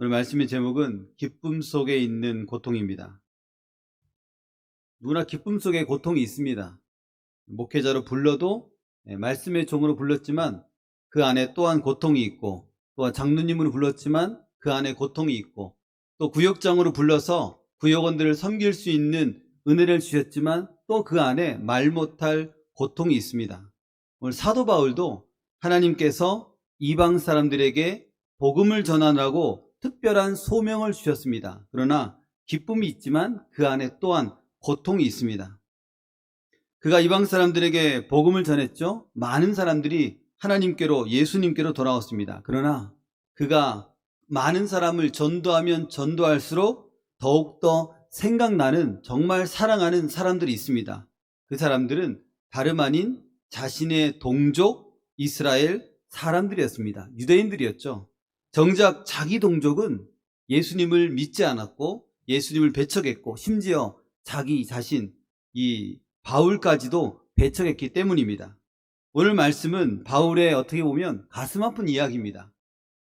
오늘 말씀의 제목은 기쁨 속에 있는 고통입니다. 누구나 기쁨 속에 고통이 있습니다. 목회자로 불러도 말씀의 종으로 불렀지만 그 안에 또한 고통이 있고, 또한 장로님으로 불렀지만 그 안에 고통이 있고, 또 구역장으로 불러서 구역원들을 섬길 수 있는 은혜를 주셨지만 또 그 안에 말 못할 고통이 있습니다. 오늘 사도 바울도 하나님께서 이방 사람들에게 복음을 전하라고 특별한 소명을 주셨습니다. 그러나 기쁨이 있지만 그 안에 또한 고통이 있습니다. 그가 이방 사람들에게 복음을 전했죠. 많은 사람들이 하나님께로, 예수님께로 돌아왔습니다. 그러나 그가 많은 사람을 전도하면 전도할수록 더욱더 생각나는, 정말 사랑하는 사람들이 있습니다. 그 사람들은 다름 아닌 자신의 동족 이스라엘 사람들이었습니다. 유대인들이었죠. 정작 자기 동족은 예수님을 믿지 않았고 예수님을 배척했고, 심지어 자기 자신, 이 바울까지도 배척했기 때문입니다. 오늘 말씀은 바울의 어떻게 보면 가슴 아픈 이야기입니다.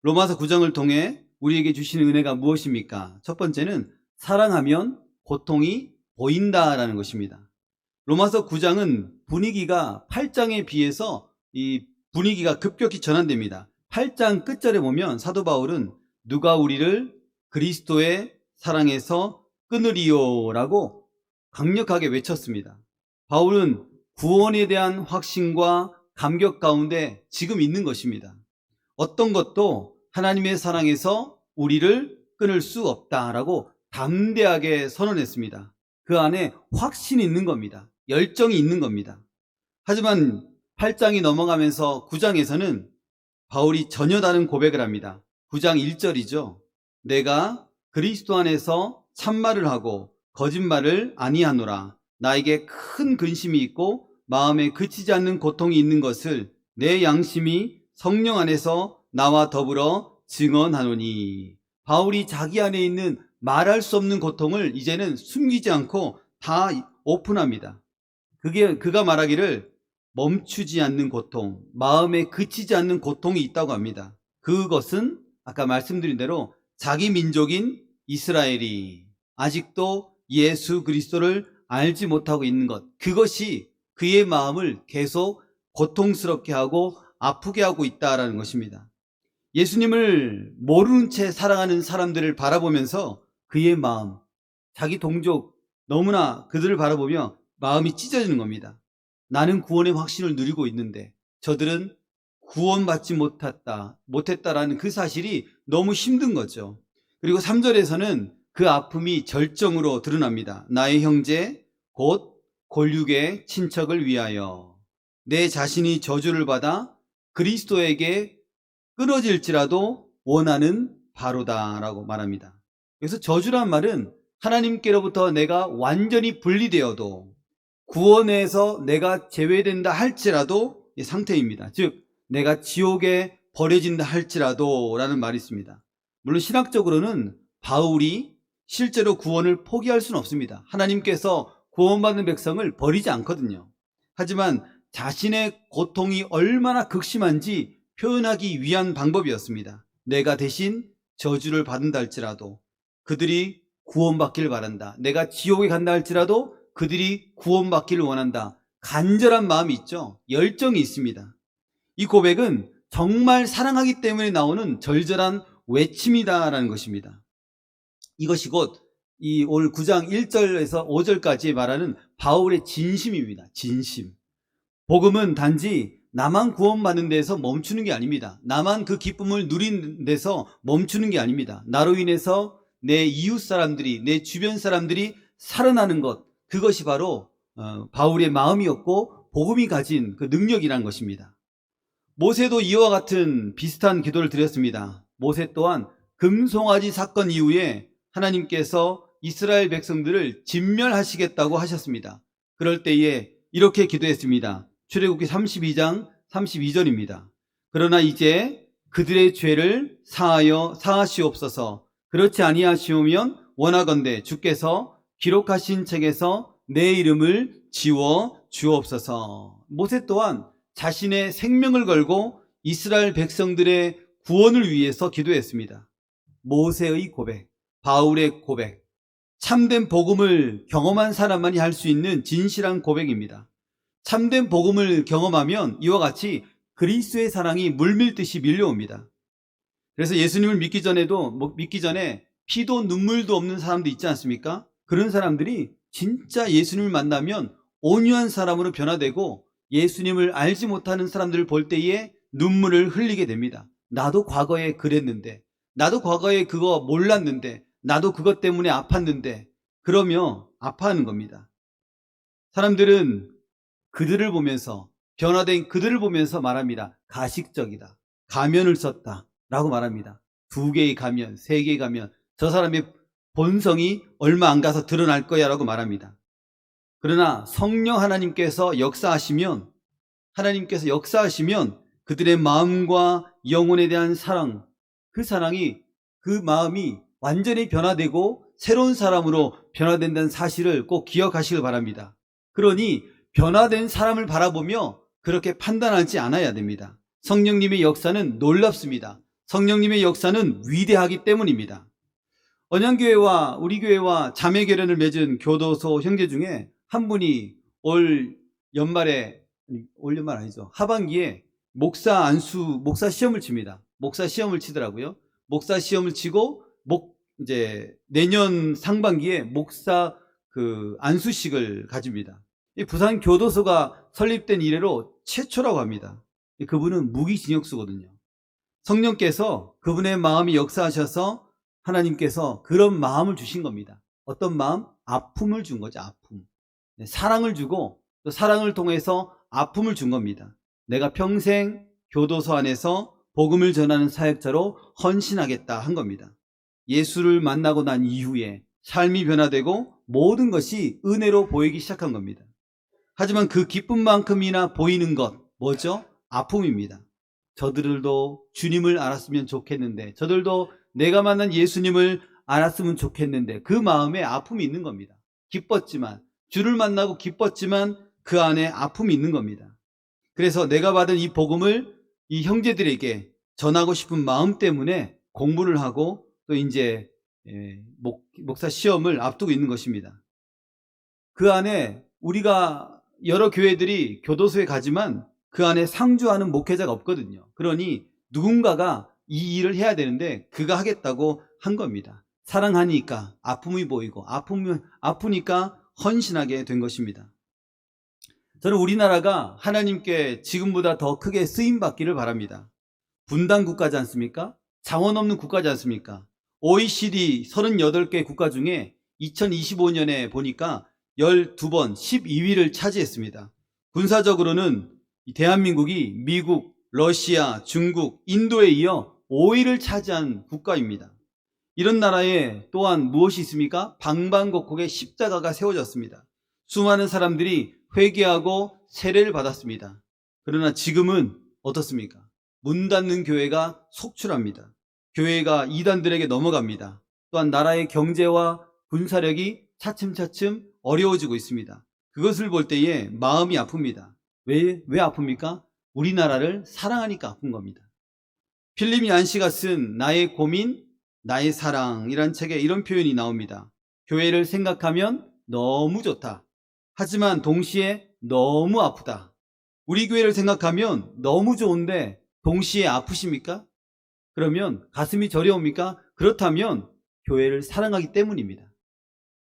로마서 9장을 통해 우리에게 주시는 은혜가 무엇입니까? 첫 번째는 사랑하면 고통이 보인다라는 것입니다. 로마서 9장은 분위기가 8장에 비해서 이 분위기가 급격히 전환됩니다. 8장 끝절에 보면 사도 바울은 누가 우리를 그리스도의 사랑에서 끊으리요라고 강력하게 외쳤습니다. 바울은 구원에 대한 확신과 감격 가운데 지금 있는 것입니다. 어떤 것도 하나님의 사랑에서 우리를 끊을 수 없다라고 담대하게 선언했습니다. 그 안에 확신이 있는 겁니다. 열정이 있는 겁니다. 하지만 8장이 넘어가면서 9장에서는 바울이 전혀 다른 고백을 합니다. 9장 1절이죠. 내가 그리스도 안에서 참말을 하고 거짓말을 아니하노라. 나에게 큰 근심이 있고 마음에 그치지 않는 고통이 있는 것을 내 양심이 성령 안에서 나와 더불어 증언하노니. 바울이 자기 안에 있는 말할 수 없는 고통을 이제는 숨기지 않고 다 오픈합니다. 그가 말하기를 멈추지 않는 고통, 마음에 그치지 않는 고통이 있다고 합니다. 그것은 아까 말씀드린 대로 자기 민족인 이스라엘이 아직도 예수 그리스도를 알지 못하고 있는 것, 그것이 그의 마음을 계속 고통스럽게 하고 아프게 하고 있다라는 것입니다. 예수님을 모르는 채 살아가는 사람들을 바라보면서 그의 마음, 자기 동족, 너무나 그들을 바라보며 마음이 찢어지는 겁니다. 나는 구원의 확신을 누리고 있는데 저들은 구원받지 못했다라는 그 사실이 너무 힘든 거죠. 그리고 3절에서는 그 아픔이 절정으로 드러납니다. 나의 형제 곧 골육의 친척을 위하여 내 자신이 저주를 받아 그리스도에게 끊어질지라도 원하는 바로다라고 말합니다. 그래서 저주란 말은 하나님께로부터 내가 완전히 분리되어도, 구원에서 내가 제외된다 할지라도 이 상태입니다. 즉 내가 지옥에 버려진다 할지라도 라는 말이 있습니다. 물론 신학적으로는 바울이 실제로 구원을 포기할 수는 없습니다. 하나님께서 구원받는 백성을 버리지 않거든요. 하지만 자신의 고통이 얼마나 극심한지 표현하기 위한 방법이었습니다. 내가 대신 저주를 받는다 할지라도 그들이 구원받기를 바란다. 내가 지옥에 간다 할지라도 그들이 구원받기를 원한다. 간절한 마음이 있죠. 열정이 있습니다. 이 고백은 정말 사랑하기 때문에 나오는 절절한 외침이다라는 것입니다. 이것이 곧 이 올 9장 1절에서 5절까지 말하는 바울의 진심입니다. 진심. 복음은 단지 나만 구원받는 데서 멈추는 게 아닙니다. 나만 그 기쁨을 누리는 데서 멈추는 게 아닙니다. 나로 인해서 내 이웃 사람들이, 내 주변 사람들이 살아나는 것, 그것이 바로 바울의 마음이었고 복음이 가진 그 능력이란 것입니다. 모세도 이와 같은 비슷한 기도를 드렸습니다. 모세 또한 금송아지 사건 이후에 하나님께서 이스라엘 백성들을 진멸하시겠다고 하셨습니다. 그럴 때에 이렇게 기도했습니다. 출애굽기 32장 32절입니다. 그러나 이제 그들의 죄를 사하시옵소서. 그렇지 아니하시오면 원하건대 주께서 기록하신 책에서 내 이름을 지워 주옵소서. 모세 또한 자신의 생명을 걸고 이스라엘 백성들의 구원을 위해서 기도했습니다. 모세의 고백, 바울의 고백, 참된 복음을 경험한 사람만이 할 수 있는 진실한 고백입니다. 참된 복음을 경험하면 이와 같이 그리스도의 사랑이 물밀듯이 밀려옵니다. 그래서 예수님을 믿기 전에 피도 눈물도 없는 사람도 있지 않습니까? 그런 사람들이 진짜 예수님을 만나면 온유한 사람으로 변화되고 예수님을 알지 못하는 사람들을 볼 때에 눈물을 흘리게 됩니다. 나도 과거에 그랬는데, 나도 과거에 그거 몰랐는데, 나도 그것 때문에 아팠는데, 그러며 아파하는 겁니다. 사람들은 그들을 보면서, 변화된 그들을 보면서 말합니다. 가식적이다. 가면을 썼다. 라고 말합니다. 2개의 가면, 3개의 가면, 저 사람의 본성이 얼마 안 가서 드러날 거야 라고 말합니다. 그러나 성령 하나님께서 역사하시면 그들의 마음과 영혼에 대한 사랑, 그 사랑이, 그 마음이 완전히 변화되고 새로운 사람으로 변화된다는 사실을 꼭 기억하시길 바랍니다. 그러니 변화된 사람을 바라보며 그렇게 판단하지 않아야 됩니다. 성령님의 역사는 놀랍습니다. 성령님의 역사는 위대하기 때문입니다. 언양교회와 우리 교회와 자매결연을 맺은 교도소 형제 중에 한 분이 올 연말 아니죠. 하반기에 목사 시험을 칩니다. 목사 시험을 치더라고요. 목사 시험을 치고 이제 내년 상반기에 목사 안수식을 가집니다. 이 부산 교도소가 설립된 이래로 최초라고 합니다. 그분은 무기징역수거든요. 성령께서 그분의 마음이 역사하셔서 하나님께서 그런 마음을 주신 겁니다. 어떤 마음? 아픔을 준 거죠. 아픔. 사랑을 주고 또 사랑을 통해서 아픔을 준 겁니다. 내가 평생 교도소 안에서 복음을 전하는 사역자로 헌신하겠다 한 겁니다. 예수를 만나고 난 이후에 삶이 변화되고 모든 것이 은혜로 보이기 시작한 겁니다. 하지만 그 기쁨만큼이나 보이는 것 뭐죠? 아픔입니다. 저들도 주님을 알았으면 좋겠는데, 저들도 내가 만난 예수님을 알았으면 좋겠는데, 그 마음에 아픔이 있는 겁니다. 주를 만나고 기뻤지만 그 안에 아픔이 있는 겁니다. 그래서 내가 받은 이 복음을 이 형제들에게 전하고 싶은 마음 때문에 공부를 하고 또 이제 목사 시험을 앞두고 있는 것입니다. 그 안에 우리가 여러 교회들이 교도소에 가지만 그 안에 상주하는 목회자가 없거든요. 그러니 누군가가 이 일을 해야 되는데 그가 하겠다고 한 겁니다. 사랑하니까 아픔이 보이고 아프니까 헌신하게 된 것입니다. 저는 우리나라가 하나님께 지금보다 더 크게 쓰임받기를 바랍니다. 분단 국가지 않습니까? 자원 없는 국가지 않습니까? OECD 38개 국가 중에 2025년에 보니까 12번 12위를 차지했습니다. 군사적으로는 대한민국이 미국, 러시아, 중국, 인도에 이어 5위를 차지한 국가입니다. 이런 나라에 또한 무엇이 있습니까? 방방곡곡에 십자가가 세워졌습니다. 수많은 사람들이 회개하고 세례를 받았습니다. 그러나 지금은 어떻습니까? 문 닫는 교회가 속출합니다. 교회가 이단들에게 넘어갑니다. 또한 나라의 경제와 군사력이 차츰차츰 어려워지고 있습니다. 그것을 볼 때에 마음이 아픕니다. 왜 아픕니까? 우리나라를 사랑하니까 아픈 겁니다. 필립 얀시가 쓴 나의 고민, 나의 사랑이란 책에 이런 표현이 나옵니다. 교회를 생각하면 너무 좋다. 하지만 동시에 너무 아프다. 우리 교회를 생각하면 너무 좋은데 동시에 아프십니까? 그러면 가슴이 저려옵니까? 그렇다면 교회를 사랑하기 때문입니다.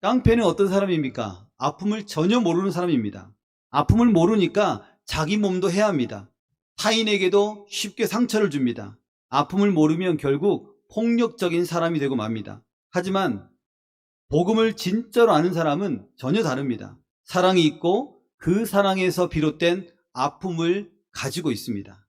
깡패는 어떤 사람입니까? 아픔을 전혀 모르는 사람입니다. 아픔을 모르니까 자기 몸도 해합니다. 타인에게도 쉽게 상처를 줍니다. 아픔을 모르면 결국 폭력적인 사람이 되고 맙니다. 하지만 복음을 진짜로 아는 사람은 전혀 다릅니다. 사랑이 있고 그 사랑에서 비롯된 아픔을 가지고 있습니다.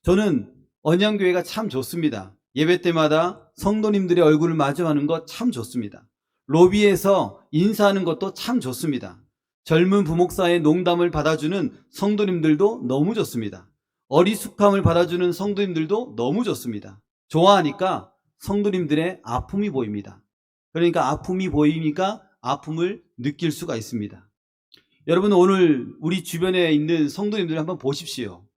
저는 언양교회가 참 좋습니다. 예배 때마다 성도님들의 얼굴을 마주하는 것 참 좋습니다. 로비에서 인사하는 것도 참 좋습니다. 젊은 부목사의 농담을 받아주는 성도님들도 너무 좋습니다. 어리숙함을 받아주는 성도님들도 너무 좋습니다. 좋아하니까 성도님들의 아픔이 보입니다. 그러니까 아픔이 보이니까 아픔을 느낄 수가 있습니다. 여러분, 오늘 우리 주변에 있는 성도님들 한번 보십시오.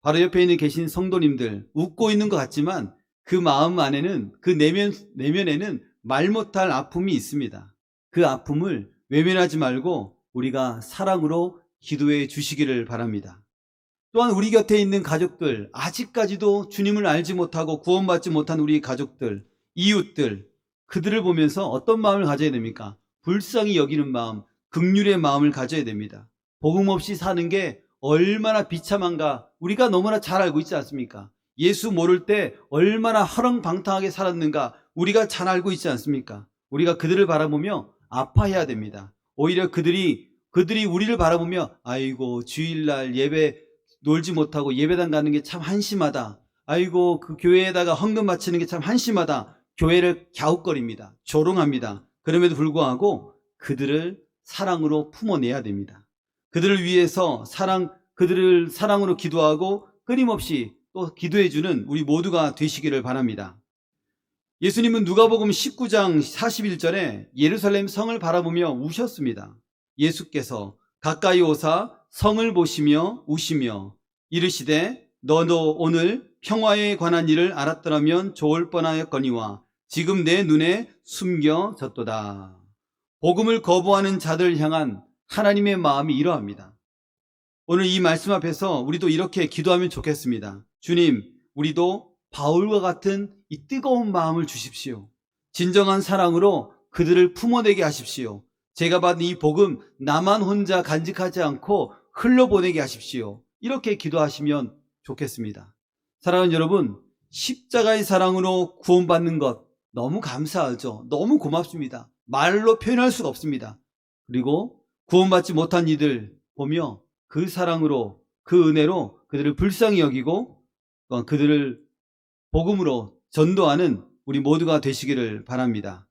바로 옆에 있는 계신 성도님들, 웃고 있는 것 같지만 그 마음 안에는, 그 내면에는 말 못할 아픔이 있습니다. 그 아픔을 외면하지 말고 우리가 사랑으로 기도해 주시기를 바랍니다. 또한 우리 곁에 있는 가족들, 아직까지도 주님을 알지 못하고 구원받지 못한 우리 가족들, 이웃들, 그들을 보면서 어떤 마음을 가져야 됩니까? 불쌍히 여기는 마음, 긍휼의 마음을 가져야 됩니다. 복음 없이 사는 게 얼마나 비참한가 우리가 너무나 잘 알고 있지 않습니까? 예수 모를 때 얼마나 허렁방탕하게 살았는가 우리가 잘 알고 있지 않습니까? 우리가 그들을 바라보며 아파해야 됩니다. 오히려 그들이 우리를 바라보며 아이고 주일날 예배 놀지 못하고 예배당 가는 게 참 한심하다. 아이고 그 교회에다가 헌금 바치는 게 참 한심하다. 교회를 갸웃거립니다. 조롱합니다. 그럼에도 불구하고 그들을 사랑으로 품어내야 됩니다. 그들을 위해서 그들을 사랑으로 기도하고 끊임없이 또 기도해주는 우리 모두가 되시기를 바랍니다. 예수님은 누가복음 19장 41절에 예루살렘 성을 바라보며 우셨습니다. 예수께서 가까이 오사 성을 보시며 우시며 이르시되 너도 오늘 평화에 관한 일을 알았더라면 좋을 뻔하였거니와 지금 내 눈에 숨겨졌도다. 복음을 거부하는 자들을 향한 하나님의 마음이 이러합니다. 오늘 이 말씀 앞에서 우리도 이렇게 기도하면 좋겠습니다. 주님, 우리도 바울과 같은 이 뜨거운 마음을 주십시오. 진정한 사랑으로 그들을 품어내게 하십시오. 제가 받은 이 복음 나만 혼자 간직하지 않고 흘러보내게 하십시오. 이렇게 기도하시면 좋겠습니다. 사랑하는 여러분, 십자가의 사랑으로 구원받는 것 너무 감사하죠. 너무 고맙습니다. 말로 표현할 수가 없습니다. 그리고 구원받지 못한 이들 보며 그 사랑으로, 그 은혜로 그들을 불쌍히 여기고 그들을 복음으로 전도하는 우리 모두가 되시기를 바랍니다.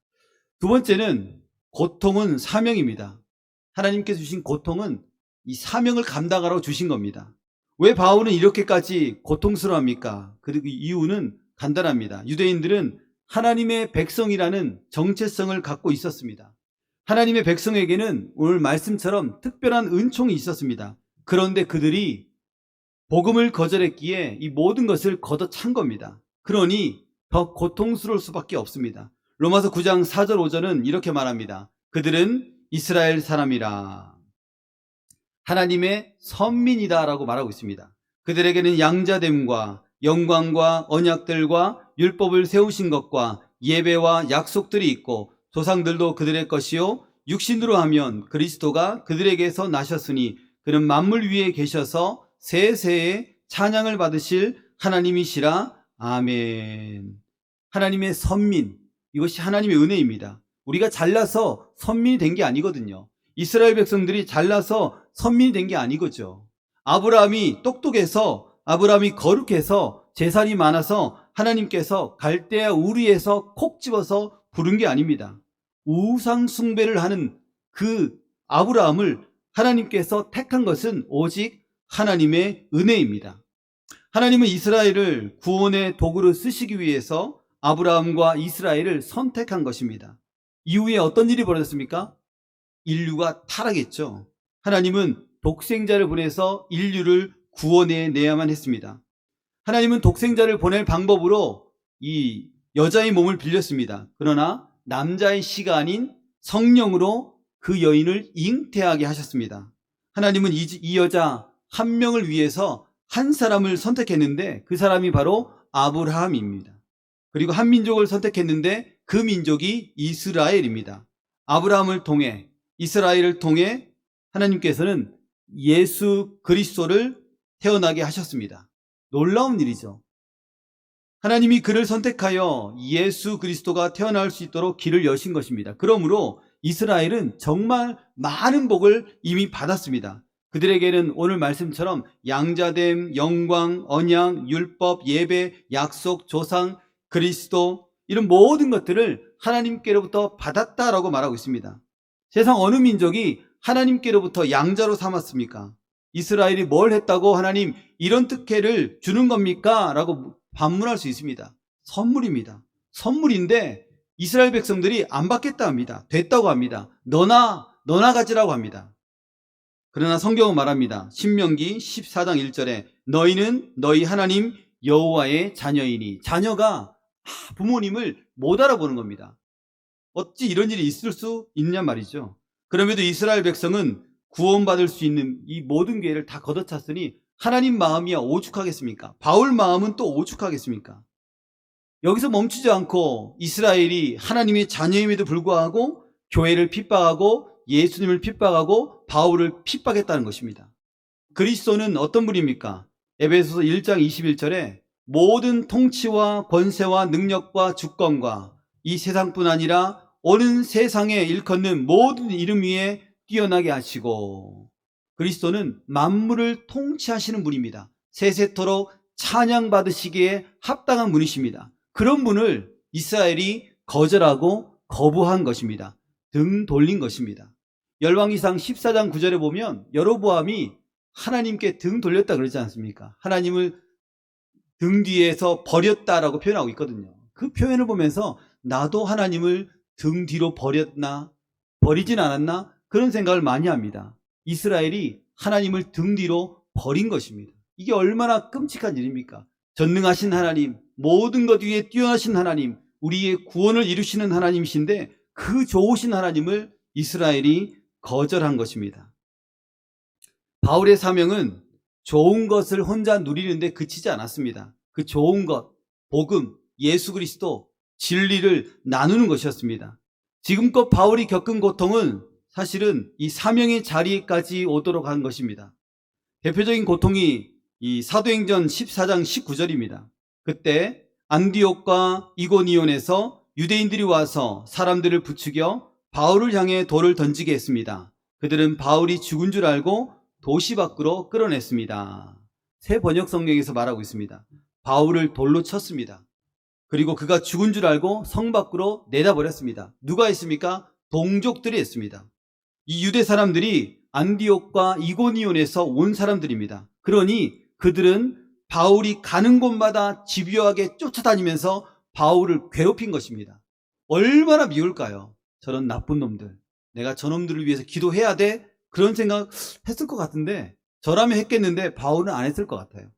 두 번째는 고통은 사명입니다. 하나님께서 주신 고통은 이 사명을 감당하라고 주신 겁니다. 왜 바울은 이렇게까지 고통스러워합니까? 그 이유는 간단합니다. 유대인들은 하나님의 백성이라는 정체성을 갖고 있었습니다. 하나님의 백성에게는 오늘 말씀처럼 특별한 은총이 있었습니다. 그런데 그들이 복음을 거절했기에 이 모든 것을 걷어찬 겁니다. 그러니 더 고통스러울 수밖에 없습니다. 로마서 9장 4절 5절은 이렇게 말합니다. 그들은 이스라엘 사람이라 하나님의 선민이다 라고 말하고 있습니다. 그들에게는 양자됨과 영광과 언약들과 율법을 세우신 것과 예배와 약속들이 있고 조상들도 그들의 것이요 육신으로 하면 그리스도가 그들에게서 나셨으니 그는 만물 위에 계셔서 세세에 찬양을 받으실 하나님이시라. 아멘. 하나님의 선민, 이것이 하나님의 은혜입니다. 우리가 잘나서 선민이 된 게 아니거든요. 이스라엘 백성들이 잘나서 선민이 된 게 아니거죠. 아브라함이 똑똑해서, 아브라함이 거룩해서, 재산이 많아서 하나님께서 갈대아 우르에서 콕 집어서 부른 게 아닙니다. 우상 숭배를 하는 그 아브라함을 하나님께서 택한 것은 오직 하나님의 은혜입니다. 하나님은 이스라엘을 구원의 도구로 쓰시기 위해서 아브라함과 이스라엘을 선택한 것입니다. 이후에 어떤 일이 벌어졌습니까? 인류가 타락했죠. 하나님은 독생자를 보내서 인류를 구원해 내야만 했습니다. 하나님은 독생자를 보낼 방법으로 이 여자의 몸을 빌렸습니다. 그러나 남자의 씨가 아닌 성령으로 그 여인을 잉태하게 하셨습니다. 하나님은 이 여자 한 명을 위해서 한 사람을 선택했는데 그 사람이 바로 아브라함입니다. 그리고 한 민족을 선택했는데 그 민족이 이스라엘입니다. 아브라함을 통해, 이스라엘을 통해 하나님께서는 예수 그리스도를 태어나게 하셨습니다. 놀라운 일이죠. 하나님이 그를 선택하여 예수 그리스도가 태어날 수 있도록 길을 여신 것입니다. 그러므로 이스라엘은 정말 많은 복을 이미 받았습니다. 그들에게는 오늘 말씀처럼 양자됨, 영광, 언약, 율법, 예배, 약속, 조상, 그리스도 이런 모든 것들을 하나님께로부터 받았다라고 말하고 있습니다. 세상 어느 민족이 하나님께로부터 양자로 삼았습니까? 이스라엘이 뭘 했다고 하나님 이런 특혜를 주는 겁니까? 라고 반문할 수 있습니다. 선물입니다. 선물인데 이스라엘 백성들이 안 받겠다 합니다. 됐다고 합니다. 너나 가지라고 합니다. 그러나 성경은 말합니다. 신명기 14장 1절에 너희는 너희 하나님 여호와의 자녀이니, 자녀가 부모님을 못 알아보는 겁니다. 어찌 이런 일이 있을 수 있냐 말이죠. 그럼에도 이스라엘 백성은 구원받을 수 있는 이 모든 기회를 다 걷어찼으니 하나님 마음이야 오죽하겠습니까? 바울 마음은 또 오죽하겠습니까? 여기서 멈추지 않고 이스라엘이 하나님의 자녀임에도 불구하고 교회를 핍박하고 예수님을 핍박하고 바울을 핍박했다는 것입니다. 그리스도는 어떤 분입니까? 에베소서 1장 21절에 모든 통치와 권세와 능력과 주권과 이 세상뿐 아니라 오는 세상에 일컫는 모든 이름 위에 뛰어나게 하시고, 그리스도는 만물을 통치하시는 분입니다. 세세토록 찬양받으시기에 합당한 분이십니다. 그런 분을 이스라엘이 거절하고 거부한 것입니다. 등 돌린 것입니다. 열왕기상 14장 9절에 보면 여로보암이 하나님께 등 돌렸다 그러지 않습니까? 하나님을 등 뒤에서 버렸다라고 표현하고 있거든요. 그 표현을 보면서 나도 하나님을 등 뒤로 버렸나? 버리진 않았나? 그런 생각을 많이 합니다. 이스라엘이 하나님을 등 뒤로 버린 것입니다. 이게 얼마나 끔찍한 일입니까? 전능하신 하나님, 모든 것 위에 뛰어나신 하나님, 우리의 구원을 이루시는 하나님이신데 그 좋으신 하나님을 이스라엘이 거절한 것입니다. 바울의 사명은 좋은 것을 혼자 누리는데 그치지 않았습니다. 그 좋은 것, 복음, 예수 그리스도, 진리를 나누는 것이었습니다. 지금껏 바울이 겪은 고통은 사실은 이 사명의 자리까지 오도록 한 것입니다. 대표적인 고통이 이 사도행전 14장 19절입니다. 그때 안디옥과 이고니온에서 유대인들이 와서 사람들을 부추겨 바울을 향해 돌을 던지게 했습니다. 그들은 바울이 죽은 줄 알고 도시 밖으로 끌어냈습니다. 새 번역 성경에서 말하고 있습니다. 바울을 돌로 쳤습니다. 그리고 그가 죽은 줄 알고 성 밖으로 내다버렸습니다. 누가 했습니까? 동족들이 했습니다. 이 유대 사람들이 안디옥과 이고니온에서 온 사람들입니다. 그러니 그들은 바울이 가는 곳마다 집요하게 쫓아다니면서 바울을 괴롭힌 것입니다. 얼마나 미울까요? 저런 나쁜 놈들. 내가 저놈들을 위해서 기도해야 돼? 그런 생각 했을 것 같은데, 저라면 했겠는데 바울은 안 했을 것 같아요.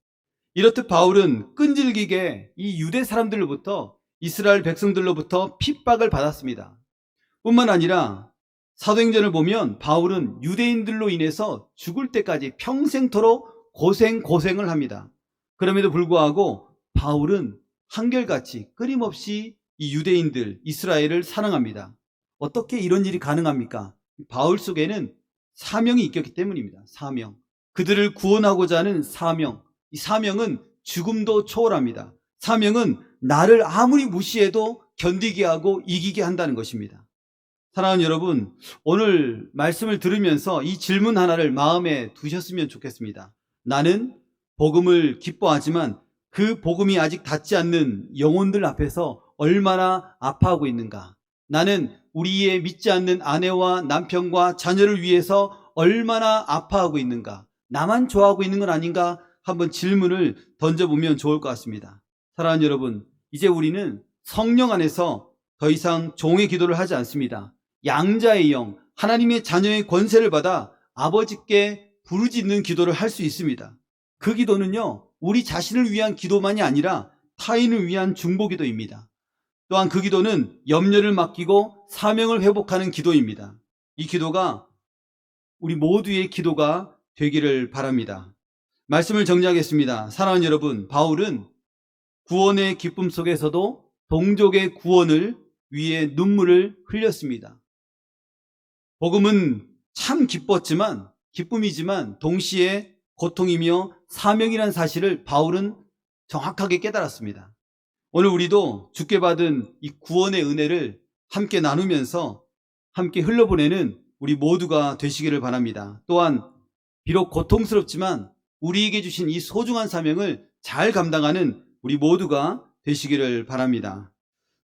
이렇듯 바울은 끈질기게 이 유대 사람들로부터, 이스라엘 백성들로부터 핍박을 받았습니다. 뿐만 아니라 사도행전을 보면 바울은 유대인들로 인해서 죽을 때까지 평생토록 고생을 합니다. 그럼에도 불구하고 바울은 한결같이 끊임없이 이 유대인들, 이스라엘을 사랑합니다. 어떻게 이런 일이 가능합니까? 바울 속에는 사명이 있었기 때문입니다. 사명. 그들을 구원하고자 하는 사명. 이 사명은 죽음도 초월합니다. 사명은 나를 아무리 무시해도 견디게 하고 이기게 한다는 것입니다. 사랑하는 여러분, 오늘 말씀을 들으면서 이 질문 하나를 마음에 두셨으면 좋겠습니다. 나는 복음을 기뻐하지만 그 복음이 아직 닿지 않는 영혼들 앞에서 얼마나 아파하고 있는가? 나는 우리의 믿지 않는 아내와 남편과 자녀를 위해서 얼마나 아파하고 있는가? 나만 좋아하고 있는 건 아닌가? 한번 질문을 던져보면 좋을 것 같습니다. 사랑하는 여러분, 이제 우리는 성령 안에서 더 이상 종의 기도를 하지 않습니다. 양자의 영, 하나님의 자녀의 권세를 받아 아버지께 부르짖는 기도를 할 수 있습니다. 그 기도는요, 우리 자신을 위한 기도만이 아니라 타인을 위한 중보기도입니다. 또한 그 기도는 염려를 맡기고 사명을 회복하는 기도입니다. 이 기도가 우리 모두의 기도가 되기를 바랍니다. 말씀을 정리하겠습니다. 사랑하는 여러분, 바울은 구원의 기쁨 속에서도 동족의 구원을 위해 눈물을 흘렸습니다. 복음은 참 기쁨이지만 동시에 고통이며 사명이라는 사실을 바울은 정확하게 깨달았습니다. 오늘 우리도 주께 받은 이 구원의 은혜를 함께 나누면서 함께 흘려보내는 우리 모두가 되시기를 바랍니다. 또한 비록 고통스럽지만 우리에게 주신 이 소중한 사명을 잘 감당하는 우리 모두가 되시기를 바랍니다.